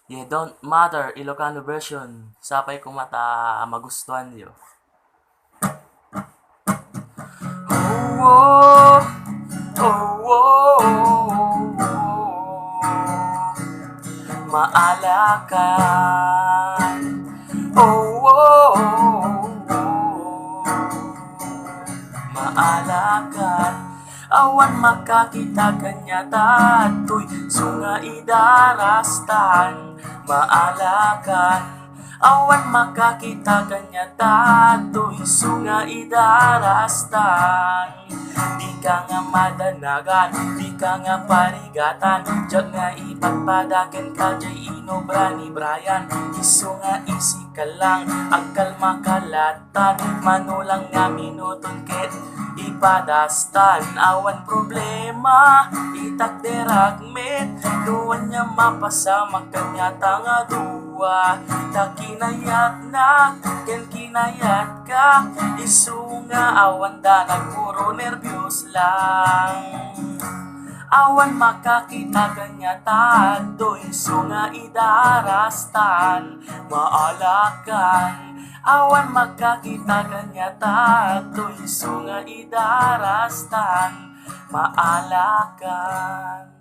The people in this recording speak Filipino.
Yeah, don't matter, Ilocano version. Sapay ko mata magustuhan niyo. Oh, oh, oh, maalakan. Oh, oh, maalakan. Awan makakita kanya tatoy sunga idarastan maalakan. Awan makakita kanya tatoy sunga idarastan. Di ka nga madanagan, di ka nga parigatan, diyan nga ipagpadaken ka jay inobra ni Brian. Iso nga isi ka lang, agkal makalatan, manulang nga minuton ket ipadastan. Awan problema, itakderagmet, duwan niya mapasama kanya tanga duwa. Takinayat na, ken kinayat ka, isu nga awan danag puro nervyos lang. Awan makakita kanya tadoy isu nga idarastan maalakan. Awan makakita kanya tadoy isu nga idarastan maalakan.